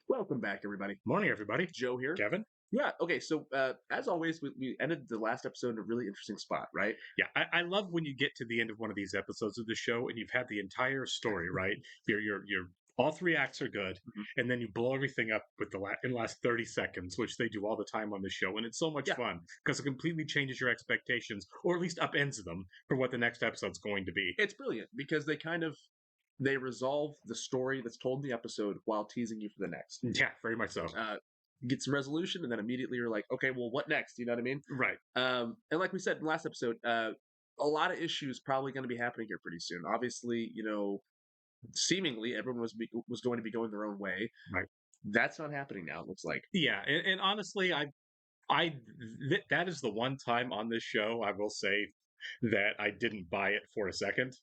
Welcome back, everybody. Morning, everybody. Joe here. Kevin? Yeah. Okay. So, as always, we ended the last episode in a really interesting spot, right? Yeah, I love when you get to the end of one of these episodes of the show and you've had the entire story, right? You're all three acts are good, Mhm. and then you blow everything up with in the last 30 seconds, which they do all the time on the show, and it's so much Yeah. fun because it completely changes your expectations, or at least upends them for what the next episode's going to be. It's brilliant because they resolve the story that's told in the episode while teasing you for the next. Yeah, very much so. Get some resolution, and then immediately you're like, okay, well, what next? You know what I mean? Right. And like we said in the last episode, a lot of issues probably going to be happening here pretty soon. Obviously, seemingly everyone was going to be going their own way. Right. That's not happening now. It looks like. Yeah, and honestly, that is the one time on this show I will say that I didn't buy it for a second,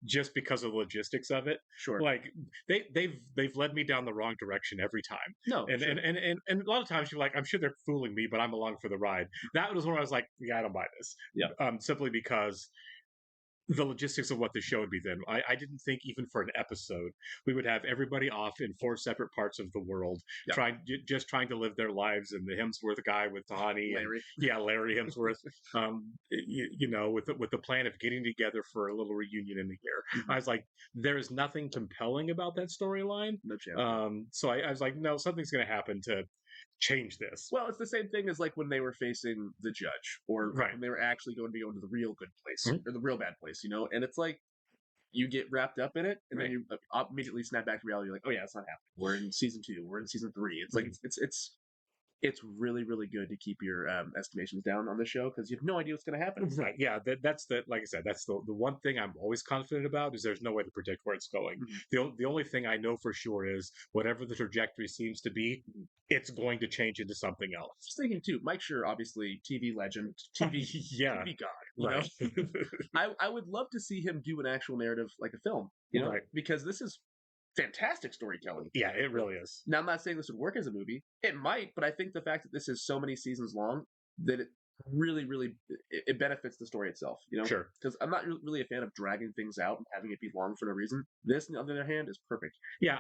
just because of the logistics of it. Sure. Like they've led me down the wrong direction every time. No. And sure. and a lot of times you're like, I'm sure they're fooling me, but I'm along for the ride. That was where I was like, yeah, I don't buy this. Yeah. Simply because the logistics of what the show would be then. I didn't think even for an episode we would have everybody off in 4 separate parts of the world, Yeah. trying to live their lives, and the Hemsworth guy with Tahani, Larry. Larry Hemsworth, with the plan of getting together for a little reunion in a year. I was like, there is nothing compelling about that storyline. No chance. So I was like, no, something's going to happen to change this. Well, it's the same thing as like when they were facing the judge, or Right. when they were actually going to go into the real good place or the real bad place, and it's like you get wrapped up in it, and then you immediately snap back to reality. You're like, oh yeah, it's not happening. We're in season 2. We're in season 3. It's like it's really, really good to keep your estimations down on the show because you have no idea what's going to happen. Right. Yeah. That's the, like I said, that's the one thing I'm always confident about is there's no way to predict where it's going. The only thing I know for sure is whatever the trajectory seems to be, it's going to change into something else. Just thinking too, Mike Schur, obviously TV legend, TV TV god. Right. I would love to see him do an actual narrative like a film. Right. Because this is fantastic storytelling. Yeah, it really is. Now, I'm not saying this would work as a movie. It might, but I think the fact that this is so many seasons long that it really, really it benefits the story itself. Sure. Because I'm not really a fan of dragging things out and having it be long for no reason. This, on the other hand, is perfect. Yeah,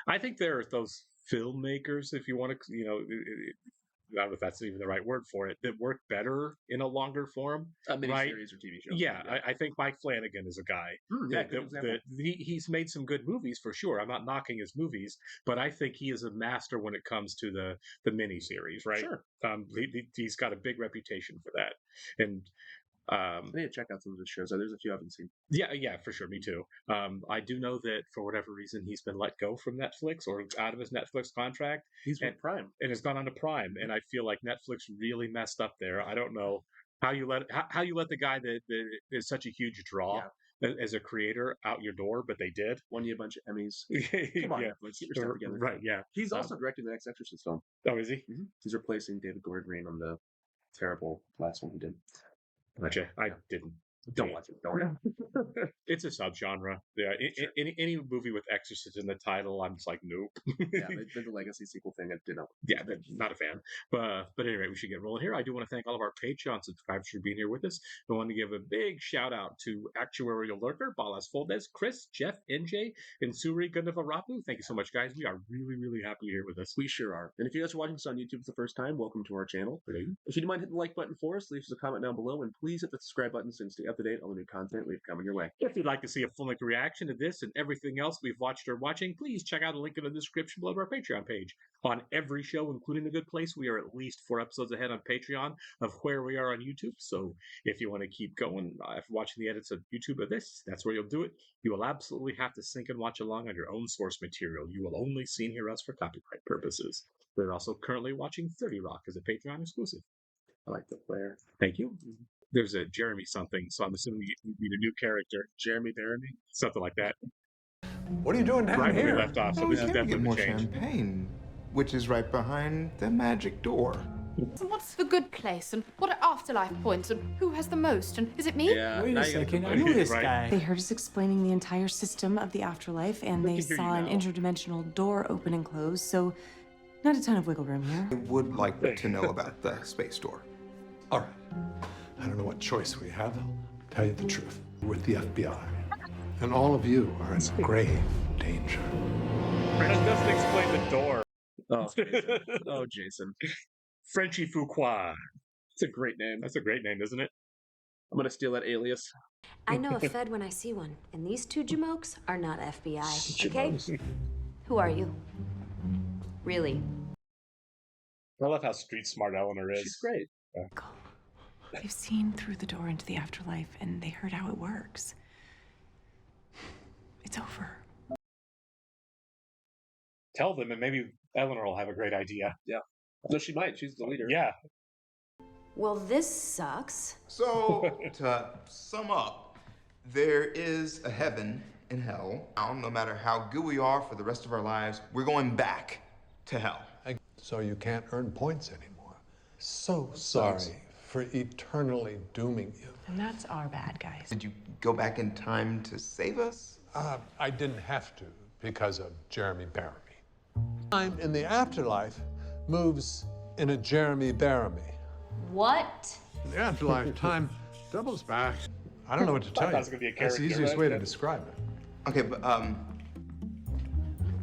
I think there are those filmmakers, if you want to, I don't know if that's even the right word for it, that work better in a longer form. A miniseries or TV show. Yeah, I think Mike Flanagan is a guy. He's made some good movies for sure. I'm not knocking his movies, but I think he is a master when it comes to the miniseries, right? Sure. He's got a big reputation for that. And I need to check out some of his shows. There's a few I haven't seen. Yeah, for sure. Me too. I do know that for whatever reason he's been let go from Netflix or out of his Netflix contract. He's with Prime and has gone on to Prime, and I feel like Netflix really messed up there. I don't know how you let the guy that is such a huge draw as a creator out your door, but they did. Won you a bunch of Emmys. Come on, Netflix, get your stuff together. Right? Yeah. He's also directing the next Exorcist film. Oh, is he? He's replacing David Gordon Green on the terrible last one he did. Gotcha. I didn't. Don't watch it. Don't. It's a subgenre. Yeah. Sure. Any movie with Exorcist in the title, I'm just like, nope. Yeah, they did the Legacy sequel thing. I did not. Yeah, not a fan. But anyway, we should get rolling here. I do want to thank all of our Patreon subscribers for being here with us. I want to give a big shout out to Actuarial Lurker, Balas Foldes, Chris, Jeff, NJ, and Suri Gundavarapu. Thank you so much, guys. We are really, really happy you're here with us. We sure are. And if you guys are watching this on YouTube for the first time, welcome to our channel. If you don't mind hitting the like button for us, leave us a comment down below, and please hit the subscribe button so you can stay up to date on the new content we've coming your way. If you'd like to see a full-length reaction to this and everything else we've watched or watching, please check out the link in the description below our Patreon page. On every show, including The Good Place, we are at least 4 episodes ahead on Patreon of where we are on YouTube. So if you want to keep going after watching the edits of YouTube of this, that's where you'll do it. You will absolutely have to sync and watch along on your own source material. You will only see and hear us for copyright purposes. We're also currently watching 30 Rock as a Patreon exclusive. I like the player. Thank you. There's a Jeremy something, so I'm assuming you need a new character. Jeremy Barony? Something like that. What are you doing down Right here? where we left off, so this is definitely more the change. champagne, which is right behind the magic door. And what's the good place? And what are afterlife points? And who has the most? And is it me? Yeah. Wait now a you gotta second, I combine know it. this Right. guy. They heard us explaining the entire system of the afterlife, and We they can hear saw you an now. interdimensional door open and close, so not a ton of wiggle room here. I would like to know about the space door. All right. I don't know what choice we have. I'll tell you the truth. We're with the FBI. And all of you are in grave danger. That doesn't explain the door. Oh, Jason. Oh, Jason. Frenchy Fuqua. It's a great name. That's a great name, isn't it? I'm gonna steal that alias. I know a Fed when I see one, and these two jamokes are not FBI, okay? Who are you? Really? I love how street smart Eleanor is. She's great. They've seen through the door into the afterlife, and they heard how it works. It's over. Tell them, and maybe Eleanor will have a great idea. No, she might. She's the leader. Yeah. Well, this sucks. So, to sum up, there is a heaven and hell. No matter how good we are for the rest of our lives, we're going back to hell. So you can't earn points anymore. So sorry for eternally dooming you. And that's our bad, guys. Did you go back in time to save us? I didn't have to because of Jeremy Baramy. Time in the afterlife moves in a Jeremy Baramy. What? In the afterlife, time doubles back. I don't know what to tell you. That's gonna be a That's the character, easiest right? way to Yeah. describe it. Okay, but,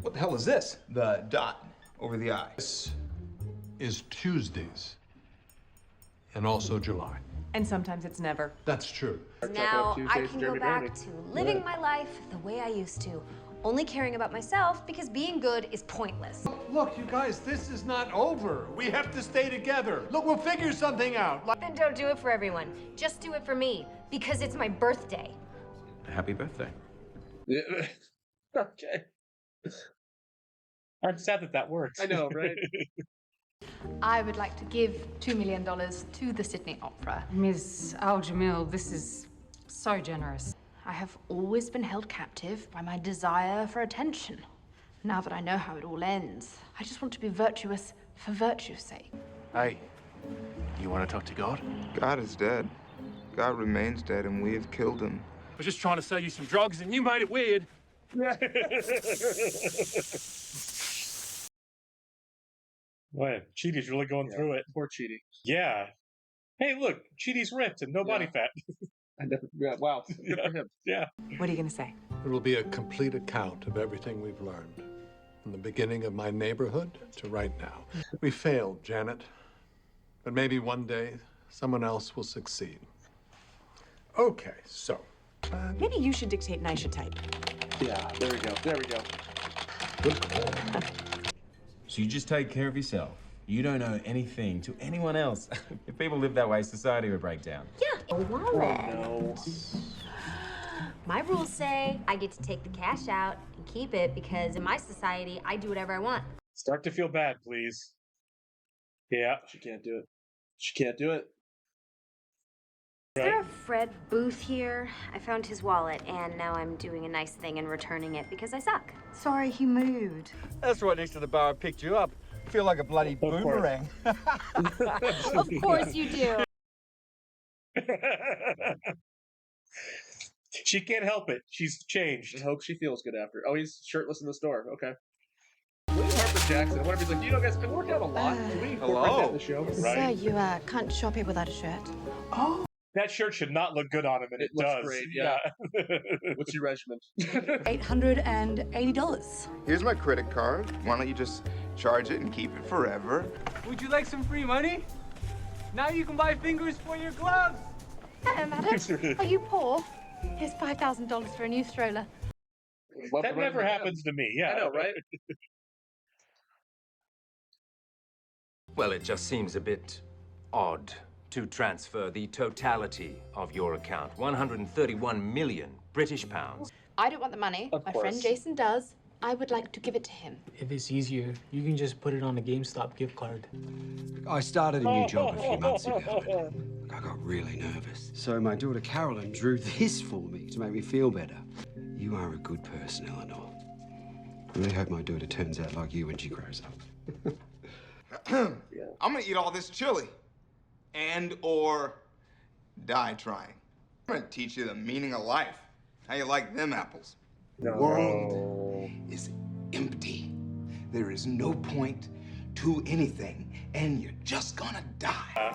what the hell is this? The dot over the I. This is Tuesdays and also July. And sometimes it's never. That's true. Now I Tuesdays, can Jeremy go back Baramy. to living my life the way I used to, only caring about myself because being good is pointless. Look, you guys, this is not over. We have to stay together. Look, we'll figure something out. Then don't do it for everyone. Just do it for me because it's my birthday. Happy birthday. Yeah. Okay. I'm sad that that works. I know, right? I would like to give $2 million to the Sydney Opera. Ms. Al-Jamil, this is so generous. I have always been held captive by my desire for attention. Now that I know how it all ends, I just want to be virtuous for virtue's sake. Hey, you want to talk to God? God is dead. God remains dead, and we have killed him. I was just trying to sell you some drugs and you made it weird. What? Cheaty's really going through it. Poor Cheaty. Yeah. Hey, look, Cheaty's ripped and no body fat. I never. Yeah, wow. Good for him. Yeah. What are you gonna say? It'll be a complete account of everything we've learned. From the beginning of my neighborhood to right now. We failed, Janet. But maybe one day, someone else will succeed. Okay, so. Maybe you should dictate and I should type. Yeah. There we go. There we go. Good call. So you just take care of yourself. You don't owe anything to anyone else. If people live that way, society would break down. Yeah, a wallet. No. My rules say I get to take the cash out and keep it because in my society, I do whatever I want. Start to feel bad, please. Yeah. She can't do it. She can't do it. Is there a Fred Booth here? I found his wallet, and now I'm doing a nice thing and returning it because I suck. Sorry, he moved. That's right next to the bar I picked you up. Feel like a bloody boomerang. Of course you do. She can't help it. She's changed. I hope she feels good after. Oh, he's shirtless in the store. Okay. William Harper Jackson. Whatever. He's like, you know, guys, I work out a lot. Can we incorporate that in the show? Right. Sir, you can't shop here without a shirt. That shirt should not look good on him, and it looks does. great, yeah. What's your regimen? $880. Here's my credit card. Why don't you just charge it and keep it forever? Would you like some free money? Now you can buy fingers for your gloves. Madam, are you poor? Here's $5,000 for a new stroller. That never happens to me. Yeah. I know, right? Well, it just seems a bit odd to transfer the totality of your account, 131 million British pounds. I don't want the money. Of My course. friend Jason does. I would like to give it to him. If it's easier, you can just put it on a GameStop gift card. I started a new job a few months ago. I got really nervous. So my daughter Carolyn drew this for me to make me feel better. You are a good person, Eleanor. I really hope my daughter turns out like you when she grows up. I'm gonna eat all this chili. And or die trying. I'm gonna teach you the meaning of life. How you like them apples. The world is empty. There is no point to anything, and you're just gonna die.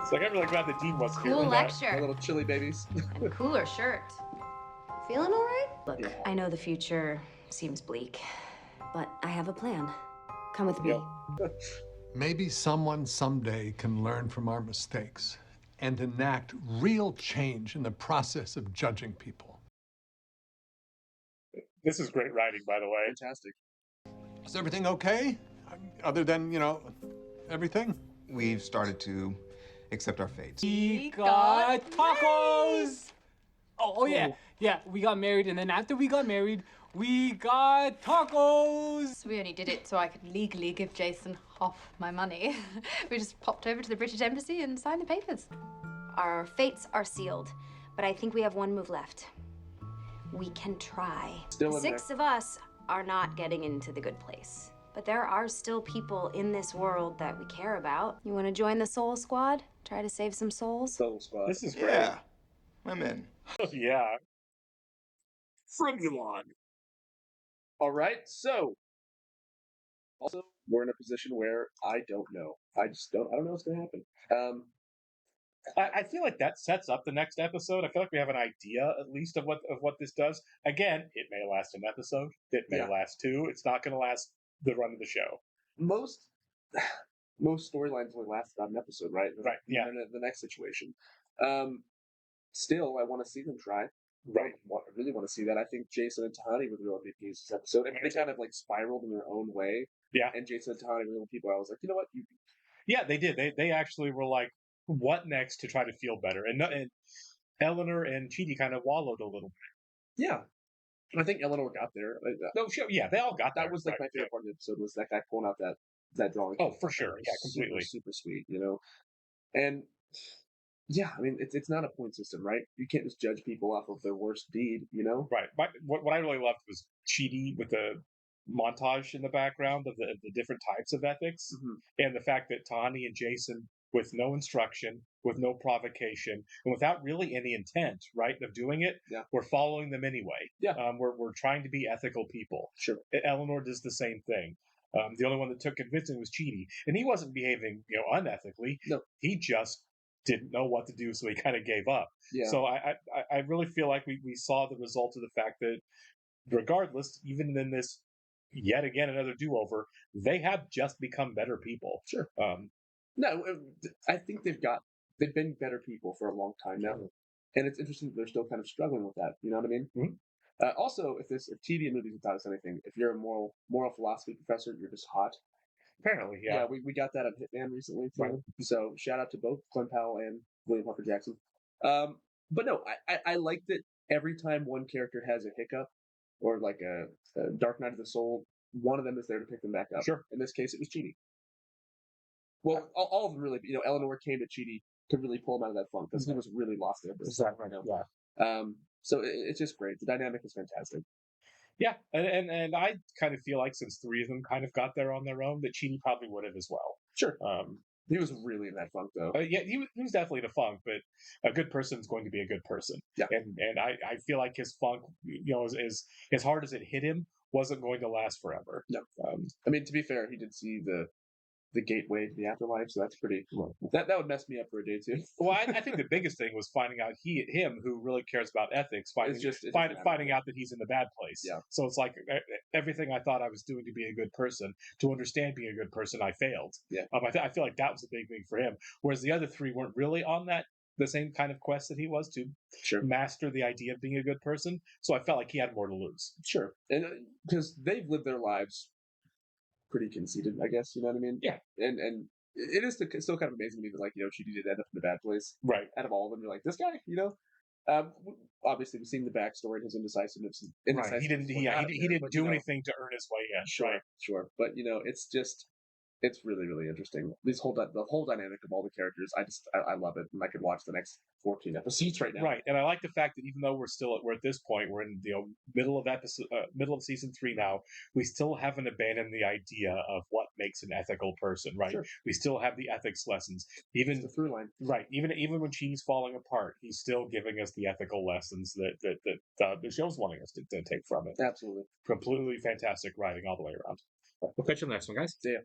It's like I'm really glad the Dean was here. Cool for that. My lecture. little chili babies. And cooler shirt. Feeling all right? Look, I know the future seems bleak. But I have a plan. Come with me. Maybe someone someday can learn from our mistakes and enact real change in the process of judging people. This is great writing, by the way. Fantastic. Is everything okay? Other than, everything? We've started to accept our fates. We got tacos! Oh yeah. Yeah, we got married, and then after we got married, we got tacos! So we only did it so I could legally give Jason half my money. We just popped over to the British Embassy and signed the papers. Our fates are sealed, but I think we have one move left. We can try. Still in 6 of us are not getting into the good place. But there are still people in this world that we care about. You want to join the Soul Squad? Try to save some souls? Soul Squad. This is great. Yeah, I'm in. Yeah. Fremulon. All right, so also we're in a position where I don't know. I don't know what's gonna happen. I feel like that sets up the next episode. I feel like we have an idea, at least, of what this does. Again, it may last an episode. It may last 2. It's not going to last the run of the show. Most storylines only last about an episode, right? Right. Yeah. And then the next situation. Still, I want to see them try. Right. I really want to see that. I think Jason and Tahani were the real MVPs this episode. I mean, they kind of like spiraled in their own way. Yeah. And Jason and Tahani were the people I was like, you know what? Yeah, they did. They actually were like, what next to try to feel better? And Eleanor and Chidi kind of wallowed a little bit. Yeah. I think Eleanor got there. No, sure. Yeah, they all got there. That was like my favorite part of the episode was that guy pulling out that drawing. Oh, for sure. Yeah, completely. Super sweet, And yeah, I mean, it's not a point system, right? You can't just judge people off of their worst deed, Right. What I really loved was Chidi with the montage in the background of the different types of ethics, and the fact that Tahani and Jason, with no instruction, with no provocation, and without really any intent, right, of doing it, we're following them anyway. Yeah. We're trying to be ethical people. Sure. Eleanor does the same thing. The only one that took convincing was Chidi, and he wasn't behaving, unethically. No. He just didn't know what to do, so he kind of gave up. Yeah. So I really feel like we saw the result of the fact that, regardless, even in this, yet again another do-over, they have just become better people. Sure. No, I think they've been better people for a long time now, and it's interesting that they're still kind of struggling with that. You know what I mean? Mm-hmm. Also, if TV and movies have taught us anything, if you're a moral philosophy professor, you're just hot. Apparently, yeah. Yeah, we got that on Hitman recently. Right. So shout out to both Glenn Powell and William Harper Jackson. But no, I like that every time one character has a hiccup or like a Dark Night of the Soul, one of them is there to pick them back up. Sure. In this case, it was Chidi. Well, all of them really, Eleanor came to Chidi to really pull him out of that funk because he was really lost there. Exactly. Yeah. So it's just great. The dynamic is fantastic. Yeah, and I kind of feel like since 3 of them kind of got there on their own, that Chidi probably would have as well. Sure. He was really in that funk, though. Yeah, he was definitely in a funk, but a good person is going to be a good person. Yeah. And I feel like his funk, as hard as it hit him, wasn't going to last forever. No. I mean, to be fair, he did see the gateway to the afterlife, so that's pretty. That would mess me up for a day too. Well, I think the biggest thing was finding out him who really cares about ethics, finding out that he's in the bad place. Yeah. So it's like everything I thought I was doing to be a good person, to understand being a good person, I failed. Yeah. I feel like that was a big thing for him, whereas the other 3 weren't really on the same kind of quest that he was to master the idea of being a good person. So I felt like he had more to lose. Sure, and because they've lived their lives pretty conceited, I guess, you know what I mean? Yeah. And it is still kind of amazing to me that, like, she did end up in a bad place. Right. Out of all of them, you're like, this guy, obviously we've seen the backstory and his indecisiveness. Right. He didn't do anything to earn his way in. Sure. But, it's really, really interesting. The whole dynamic of all the characters, I love it. And I could watch the next 14 episodes right now. Right. And I like the fact that even though we're at this point, we're in the middle of season 3 now, we still haven't abandoned the idea of what makes an ethical person, right? Sure. We still have the ethics lessons. Even the through line. Right. Even when she's falling apart, he's still giving us the ethical lessons that the show's wanting us to take from it. Absolutely. Completely fantastic writing all the way around. We'll catch you on the next one, guys. See ya.